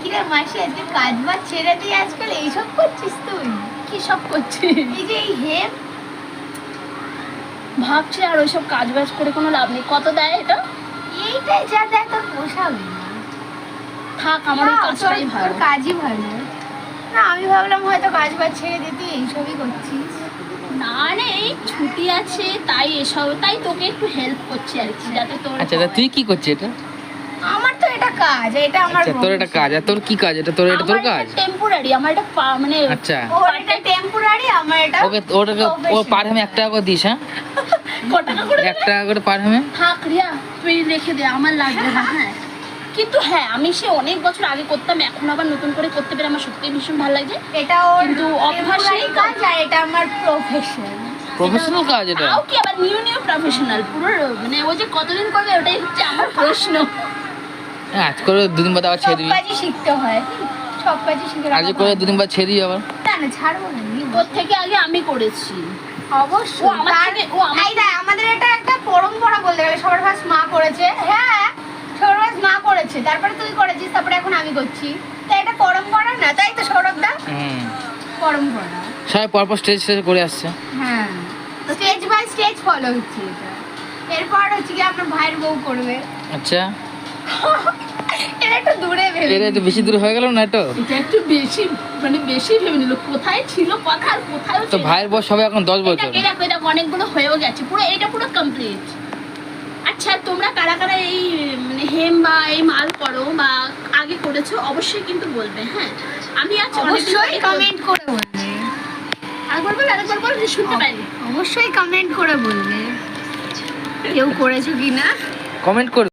কিরে মাসি আজকে কাজ বাজ ছেড়ে দিয়ে আজকাল এইসব করছিস তুই? কি সব করছিস? এই যে এই হেম ভাবছি আর ওইসব কাজ বাজ করে কোনো লাভ নেই। কত দেয় এটা? এইটাই যা দেয় তোর পোষাবে না। থাক, আমার ওই কাজটাই তোর ভালো। কাজই ভালো না। আমি ভাবলাম হয়তো কাজ বাজ ছেড়ে দিয়ে তুই এইসবই করছিস। না রে, এই ছুটি আছে তাই এসব, তাই তোকে একটু হেল্প করছি আর কি, যাতে তোর আচ্ছা তা তুই কি করছিস এটা? আমার তো এটা কাজ, এটা আমার আচ্ছা তোর এটা কাজ, আর তোর কি কাজ? এটা তোর কাজ? টেম্পোরারি, আমার এটা মানে আচ্ছা ও এটা টেম্পোরারি, আমার এটা ওটাকে ও পার হেমে 1 টাকা করে দিস? হ্যাঁ, কত টাকা করে? 1 টাকা করে পার হেমে। থাক রিয়া, তুই রেখে দে, আমার লাগবে না। হ্যাঁ, কিন্তু হ্যাঁ আমি সে অনেক বছর আগে করতাম, এখন আবার নতুন করে করতে পেরে আমার সত্যিই ভীষণ ভালো লাগছে। এটা ওর কিন্তু অভ্যাস টেম্পোরারি নেই তো। কাজ, আর এটা আমার প্রফেশন। প্রফেশনাল কাজ এটা? তাও কি আবার নিউ প্রফেশনাল পুরো, মানে ও যে কতদিন করবে ওটাই হচ্ছে আমার প্রশ্ন। হ্যাঁ, আজ করে 2 দিন বাদে আবার ছেড়ে সব দিবি। কাজই শিখতে হয়, সব কাজই শিখে আজ রাখা করে ভালো। 2 দিন বাদ ছেড়ে দিবি আবার। না না ছাড়বো না, তোর থেকে আগে আমি করেছি। অবশ্যই। ও আমার থেকে- ও আমার- এই দেখ, আমাদের এটা একটা পরম্পরা বলতে গেলে। সবার ফার্স্ট মা করেছে, হ্যাঁ সবার ফার্স্ট মা করেছে, তারপরে তুই করেছিস, তারপরে এখন আমি করছি। তাই এটা পরম্পরা না, তাই তো সৌরভ দা? পরম্পরা। সবাই পরপর স্টেজ করে আসছে। হ্যাঁ, স্টেজ বাই স্টেজ ফলো হচ্ছে এটা। এরপর হচ্ছে কি আপনার ভাইয়ের বউ করবে। আচ্ছা, এটা একটু দূরে ভেবে এটা একটু বেশি দূর হয়ে গেল না? এটা এটা একটু বেশি, মানে বেশি ভেবে নিল। কোথায় ছিল কথা আর কোথায় তো ভাইয়ের বয়স হবে এখন 10 বছর। এটা অনেকগুলো হয়েও গেছে, পুরো এটা পুরো কমপ্লিট। আচ্ছা, তোমরা কারা কারা এই মানে হেম বা এই মাল করো বা আগে করেছো অবশ্যই কিন্তু বলবে। হ্যাঁ, আমি আজ অবশ্যই কমেন্ট করে বলবে। আরেকবার বল, যে শুনতে পাইনি। অবশ্যই কমেন্ট করে বলবে কেউ করেছো কিনা। কমেন্ট করবে।